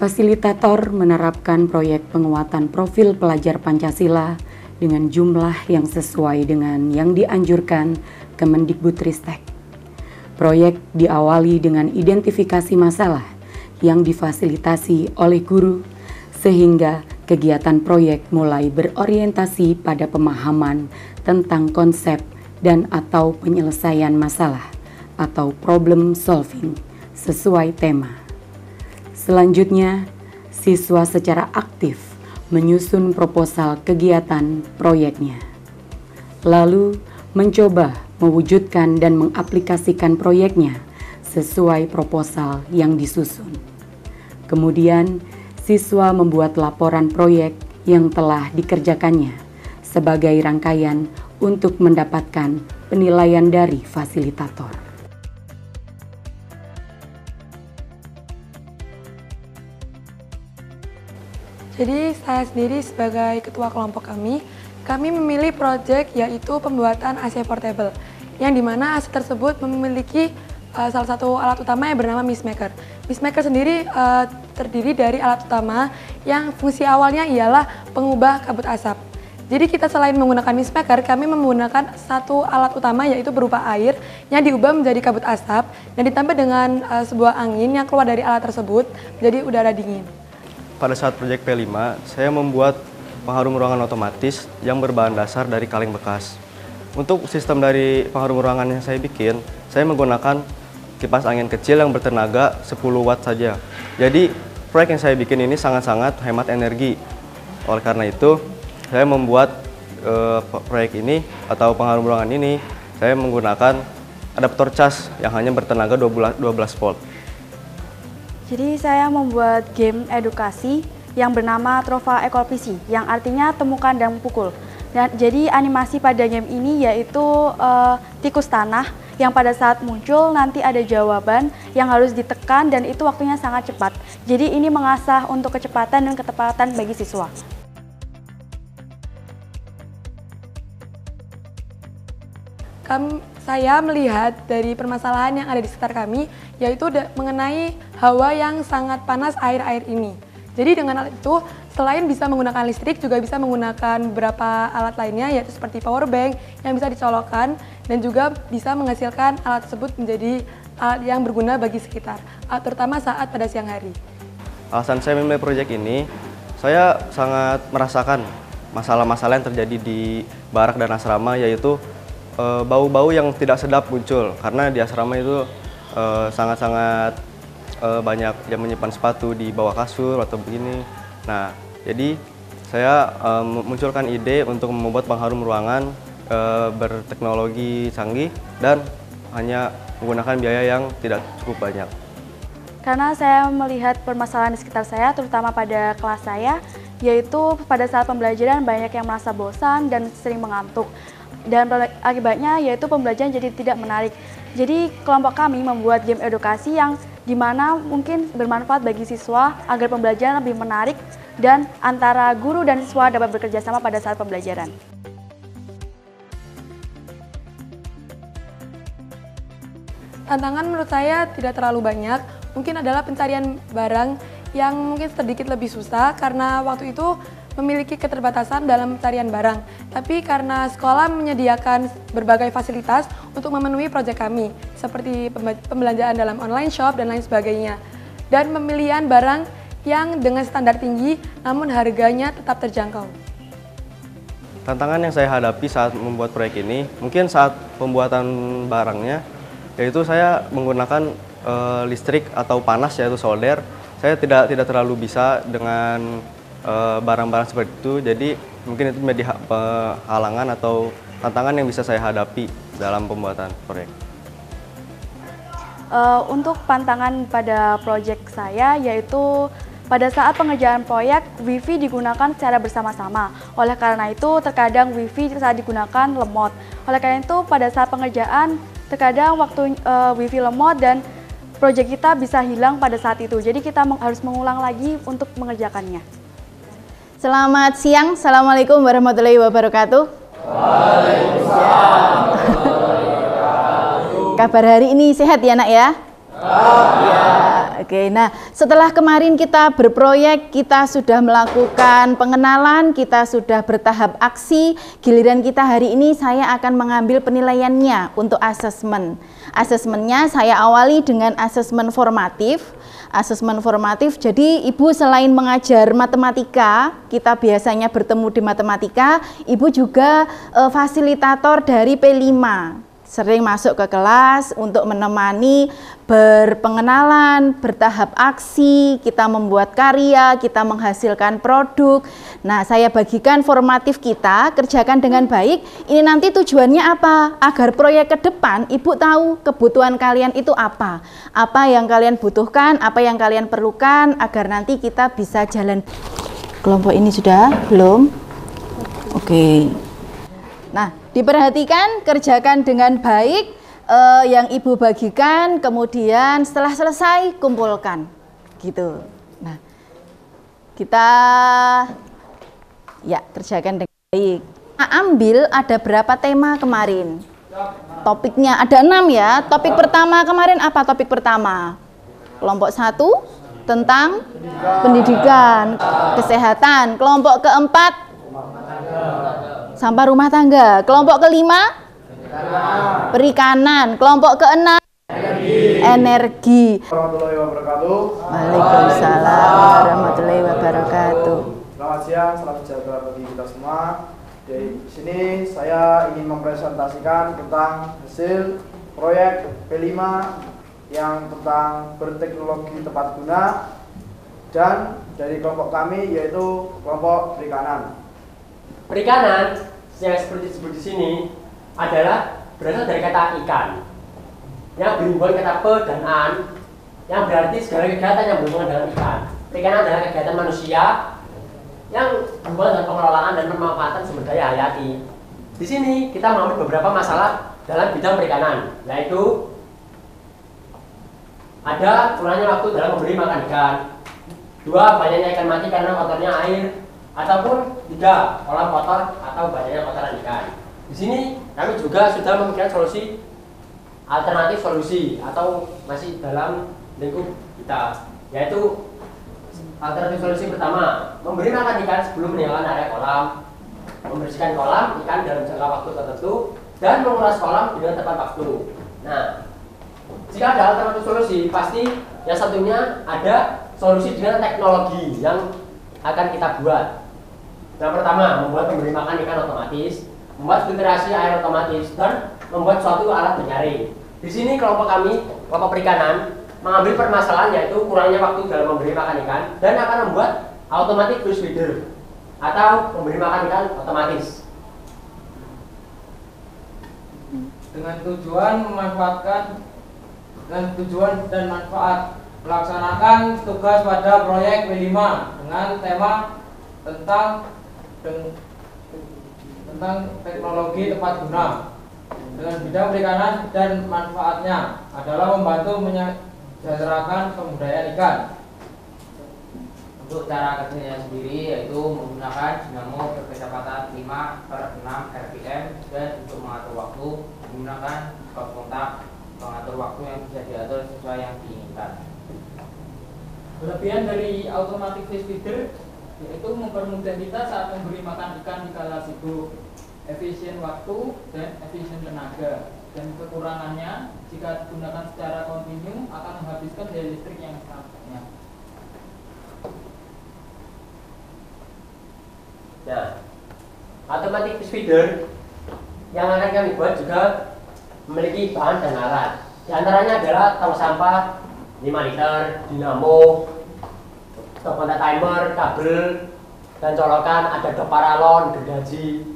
Fasilitator menerapkan proyek penguatan profil pelajar Pancasila dengan jumlah yang sesuai dengan yang dianjurkan Kemendikbudristek. Proyek diawali dengan identifikasi masalah yang difasilitasi oleh guru, sehingga kegiatan proyek mulai berorientasi pada pemahaman tentang konsep dan atau penyelesaian masalah atau problem solving sesuai tema. Selanjutnya, siswa secara aktif menyusun proposal kegiatan proyeknya. Lalu, mencoba mewujudkan dan mengaplikasikan proyeknya sesuai proposal yang disusun. Kemudian, siswa membuat laporan proyek yang telah dikerjakannya sebagai rangkaian untuk mendapatkan penilaian dari fasilitator. Jadi saya sendiri sebagai ketua kelompok kami memilih proyek yaitu pembuatan AC portable, yang dimana AC tersebut memiliki salah satu alat utama yang bernama mistmaker. Mistmaker sendiri terdiri dari alat utama yang fungsi awalnya ialah pengubah kabut asap. Jadi kita selain menggunakan mistmaker, kami menggunakan satu alat utama yaitu berupa air yang diubah menjadi kabut asap dan ditambah dengan sebuah angin yang keluar dari alat tersebut menjadi udara dingin. Pada saat proyek P5, saya membuat pengharum ruangan otomatis yang berbahan dasar dari kaleng bekas. Untuk sistem dari pengharum ruangan yang saya bikin, saya menggunakan kipas angin kecil yang bertenaga 10 watt saja. Jadi, proyek yang saya bikin ini sangat-sangat hemat energi. Oleh karena itu, saya membuat proyek ini atau pengharum ruangan ini, saya menggunakan adaptor cas yang hanya bertenaga 12 volt. Jadi saya membuat game edukasi yang bernama Trova Ekolvisi, yang artinya temukan dan pukul. Dan jadi animasi pada game ini yaitu tikus tanah yang pada saat muncul nanti ada jawaban yang harus ditekan dan itu waktunya sangat cepat. Jadi ini mengasah untuk kecepatan dan ketepatan bagi siswa. Saya melihat dari permasalahan yang ada di sekitar kami, yaitu mengenai hawa yang sangat panas air-air ini. Jadi dengan alat itu, selain bisa menggunakan listrik, juga bisa menggunakan beberapa alat lainnya, yaitu seperti power bank yang bisa dicolokkan, dan juga bisa menghasilkan alat tersebut menjadi alat yang berguna bagi sekitar, terutama saat pada siang hari. Alasan saya memilih proyek ini, saya sangat merasakan masalah-masalah yang terjadi di barak dan asrama, yaitu bau-bau yang tidak sedap muncul karena di asrama itu sangat-sangat banyak yang menyimpan sepatu di bawah kasur atau begini. Nah, jadi saya munculkan ide untuk membuat pengharum ruangan berteknologi canggih dan hanya menggunakan biaya yang tidak cukup banyak. Karena saya melihat permasalahan di sekitar saya, terutama pada kelas saya, yaitu pada saat pembelajaran banyak yang merasa bosan dan sering mengantuk. Dan akibatnya yaitu pembelajaran jadi tidak menarik. Jadi kelompok kami membuat game edukasi yang dimana mungkin bermanfaat bagi siswa agar pembelajaran lebih menarik dan antara guru dan siswa dapat bekerja sama pada saat pembelajaran. Tantangan menurut saya tidak terlalu banyak, mungkin adalah pencarian barang yang mungkin sedikit lebih susah karena waktu itu memiliki keterbatasan dalam pencarian barang. Tapi karena sekolah menyediakan berbagai fasilitas untuk memenuhi proyek kami, seperti pembelanjaan dalam online shop dan lain sebagainya. Dan pemilihan barang yang dengan standar tinggi, namun harganya tetap terjangkau. Tantangan yang saya hadapi saat membuat proyek ini, mungkin saat pembuatan barangnya, yaitu saya menggunakan listrik atau panas, yaitu solder. Saya tidak terlalu bisa dengan barang-barang seperti itu, jadi mungkin itu menjadi halangan atau tantangan yang bisa saya hadapi dalam pembuatan proyek. Untuk pantangan pada proyek saya yaitu pada saat pengerjaan proyek, WiFi digunakan secara bersama-sama. Oleh karena itu, terkadang WiFi saat digunakan lemot. Oleh karena itu, pada saat pengerjaan, terkadang waktu WiFi lemot dan proyek kita bisa hilang pada saat itu. Jadi kita harus mengulang lagi untuk mengerjakannya. Selamat siang, Assalamualaikum warahmatullahi wabarakatuh. Waalaikumsalam. Kabar hari ini sehat ya nak ya? Ya, Oke, nah setelah kemarin kita berproyek, kita sudah melakukan pengenalan, kita sudah bertahap aksi, giliran kita hari ini saya akan mengambil penilaiannya untuk asesmen. Asesmennya saya awali dengan asesmen formatif. Asesmen formatif, jadi Ibu selain mengajar matematika, kita biasanya bertemu di matematika, Ibu juga fasilitator dari P5. Sering masuk ke kelas untuk menemani berpengenalan, bertahap aksi, kita membuat karya, kita menghasilkan produk. Nah, saya bagikan formatif kita, kerjakan dengan baik. Ini nanti tujuannya apa? Agar proyek ke depan, Ibu tahu kebutuhan kalian itu apa yang kalian butuhkan, apa yang kalian perlukan, agar nanti kita bisa jalan. Kelompok ini sudah? Belum? Oke. Nah, diperhatikan, kerjakan dengan baik yang Ibu bagikan, kemudian setelah selesai kumpulkan, gitu. Nah, kita ya kerjakan dengan baik. Nah, ambil ada berapa tema kemarin? Topiknya ada 6 ya. Topik pertama kemarin apa topik pertama? Kelompok 1 tentang pendidikan, kesehatan. Kelompok keempat sampah rumah tangga. Kelompok kelima perikanan. Kelompok keenam energi. Warahmatullahi wabarakatuh. Waalaikumsalam warahmatullahi wabarakatuh. Selamat siang, salam sejahtera bagi kita semua. Di sini saya ingin mempresentasikan tentang hasil proyek P5 yang tentang berteknologi tepat guna, dan dari kelompok kami yaitu kelompok perikanan. Perikanan yang seperti disebut di sini adalah berasal dari kata ikan yang berhubungan kata pe dan an, yang berarti segala kegiatan yang berhubungan dengan ikan. Perikanan adalah kegiatan manusia yang berhubungan dengan pengelolaan dan pemanfaatan sumber daya hayati. Di sini kita mengambil beberapa masalah dalam bidang perikanan, yaitu ada kurangnya waktu dalam memberi makan ikan, 2 banyaknya ikan mati karena kotornya air, ataupun 3 kolam kotor atau banyaknya kotoran ikan. Di sini kami juga sudah memikirkan solusi alternatif solusi atau masih dalam lingkup kita, yaitu alternatif solusi pertama, memberi makan ikan sebelum meninggalkan area kolam, membersihkan kolam ikan dalam jangka waktu tertentu, dan menguras kolam dengan tepat waktu. Nah, jika ada alternatif solusi, pasti yang satunya ada solusi dengan teknologi yang akan kita buat. Yang pertama, membuat pemberi makan ikan otomatis, membuat filtrasi air otomatis, dan membuat suatu alat menyaring. Di sini kelompok kami, kelompok perikanan, mengambil permasalahan yaitu kurangnya waktu dalam memberi makan ikan dan akan membuat automatic fish feeder atau memberi makan ikan otomatis. Dengan tujuan dan manfaat melaksanakan tugas pada proyek W5 dengan tema tentang teknologi tepat guna dengan bidang perikanan, dan manfaatnya adalah membantu menyejahterakan pembudidayaan ikan. Untuk cara kerjanya sendiri yaitu menggunakan dinamo berkecepatan 5/6 rpm, dan untuk mengatur waktu menggunakan stop kontak pengatur waktu yang bisa diatur sesuai yang diinginkan. Kelebihan dari automatic fish feeder yaitu mempermudah kita saat memberi makan ikan di kala sibuk, efisien waktu dan efisien tenaga. Dan kekurangannya jika digunakan secara kontinu akan menghabiskan daya listrik yang sangat banyak. Nah, automatic fish feeder yang akan kami buat juga memiliki bahan dan alat. Di antaranya adalah tong sampah 5 liter, dinamo, stop kontak timer, kabel, dan colokan, ada dop paralon, gergaji.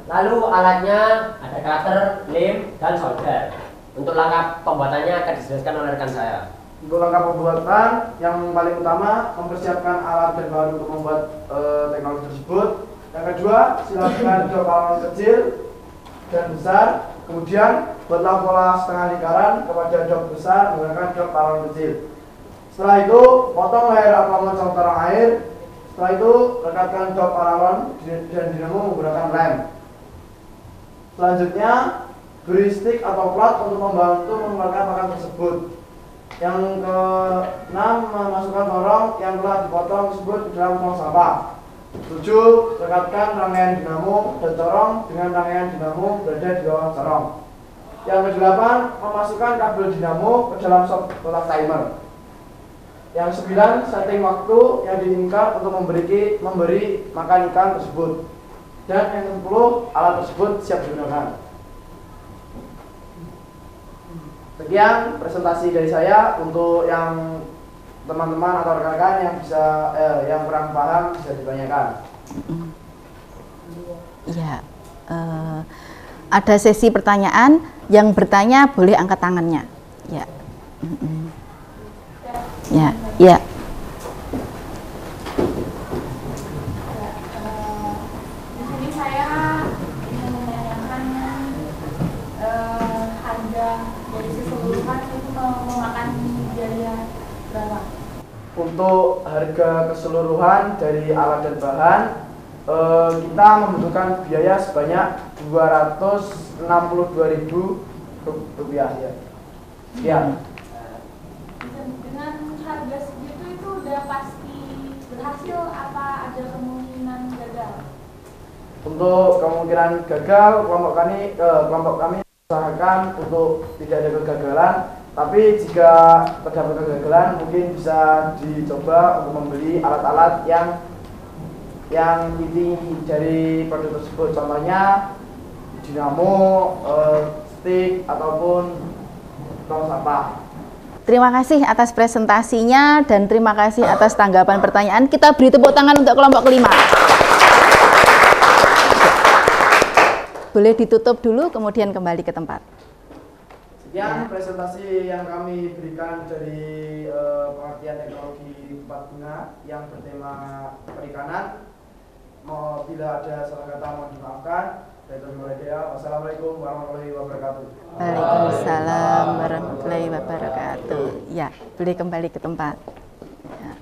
Lalu alatnya ada cutter, lem, dan solder. Untuk langkah pembuatannya akan dijelaskan oleh rekan saya. Untuk langkah pembuatan yang paling utama, mempersiapkan alat dan bahan untuk membuat teknologi tersebut. Yang kedua, silakan dop paralon kecil dan besar. Kemudian buatlah pola setengah lingkaran kepada dop besar menggunakan dop paralon kecil. Setelah itu, potong layar aplamon saluran air. Setelah itu, rekatkan dop paralon dan dinamo menggunakan lem. Selanjutnya, beri stick atau plat untuk membantu mengeluarkan pakan tersebut. Yang ke-6, memasukkan torong yang telah dipotong tersebut ke dalam tong sampah. 7. Rekatkan rangkaian dinamo dan torong dengan rangkaian dinamo berada di bawah torong. Yang ke-8, memasukkan kabel dinamo ke dalam shock kotak timer. Yang 9, setting waktu yang diinginkan untuk memberi makan ikan tersebut. Dan yang ke-10, alat tersebut siap digunakan. Sekian presentasi dari saya. Untuk yang teman-teman atau rekan-rekan yang yang kurang paham bisa ditanyakan. Ya, ada sesi pertanyaan. Yang bertanya boleh angkat tangannya. Ya, ya. Di sini saya ingin menanyakan harga dari keseluruhan itu memakan biaya berapa? Untuk harga keseluruhan dari alat dan bahan, kita membutuhkan biaya sebanyak Rp262.000 ya. Sekian. Dengan harga segitu itu udah pasti berhasil apa ada kemungkinan gagal? Untuk kemungkinan gagal, kelompok kami usahakan untuk tidak ada kegagalan. Tapi jika terdapat kegagalan, mungkin bisa dicoba untuk membeli alat-alat yang inti dari produk tersebut. Contohnya dinamo, stick ataupun tong sampah. Terima kasih atas presentasinya dan terima kasih atas tanggapan pertanyaan. Kita beri tepuk tangan untuk kelompok kelima. Boleh ditutup dulu, kemudian kembali ke tempat. Sekian presentasi yang kami berikan dari pengertian teknologi tepat guna yang bertema perikanan. Bila ada salah kata mohon dimaafkan. Wassalamualaikum warahmatullahi wabarakatuh. Waalaikumsalam warahmatullahi wabarakatuh. Ya, boleh kembali ke tempat. Ya.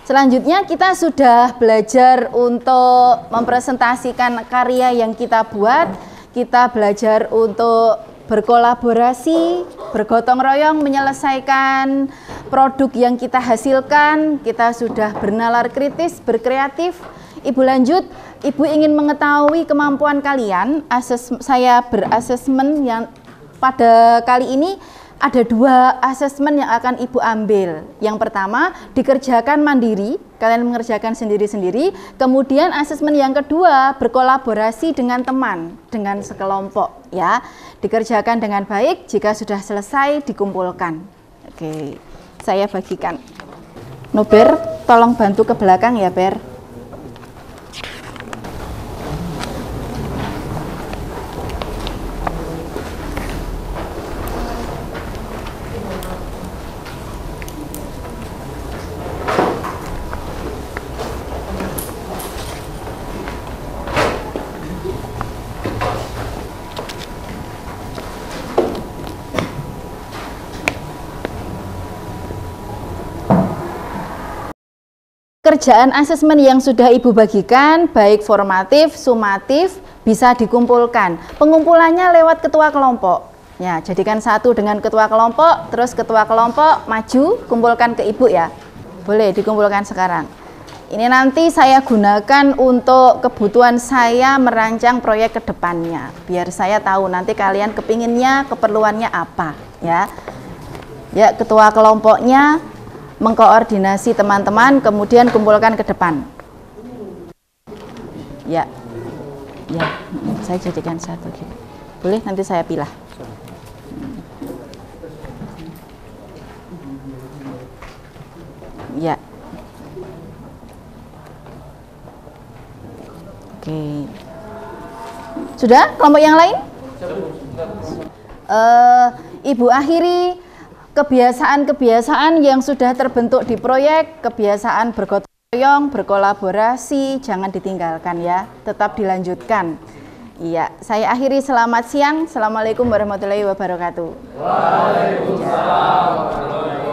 Selanjutnya kita sudah belajar untuk mempresentasikan karya yang kita buat. Kita belajar untuk berkolaborasi, bergotong royong menyelesaikan produk yang kita hasilkan. Kita sudah bernalar kritis, berkreatif. Ibu lanjut, Ibu ingin mengetahui kemampuan kalian. Saya berasesmen yang pada kali ini ada 2 asesmen yang akan Ibu ambil. Yang pertama, dikerjakan mandiri, kalian mengerjakan sendiri-sendiri. Kemudian asesmen yang kedua, berkolaborasi dengan teman, dengan sekelompok, ya. Dikerjakan dengan baik, jika sudah selesai dikumpulkan. Oke, saya bagikan. Nober, tolong bantu ke belakang ya, Ber. Kerjaan asesmen yang sudah Ibu bagikan, baik formatif, sumatif, bisa dikumpulkan. Pengumpulannya lewat ketua kelompok. Ya, jadikan satu dengan ketua kelompok, terus ketua kelompok maju, kumpulkan ke Ibu ya. Boleh dikumpulkan sekarang. Ini nanti saya gunakan untuk kebutuhan saya merancang proyek ke depannya. Biar saya tahu nanti kalian kepinginnya, keperluannya apa. Ya, ya ketua kelompoknya mengkoordinasi teman-teman, kemudian kumpulkan ke depan. Ya, ya, saya jadikan satu gitu. Boleh nanti saya pilah. Ya. Oke. Sudah? Kelompok yang lain? Ibu akhiri kebiasaan-kebiasaan yang sudah terbentuk di proyek, kebiasaan bergotong royong, berkolaborasi, jangan ditinggalkan ya, tetap dilanjutkan. Iya, saya akhiri, selamat siang. Assalamualaikum warahmatullahi wabarakatuh. Waalaikumsalam warahmatullahi wabarakatuh.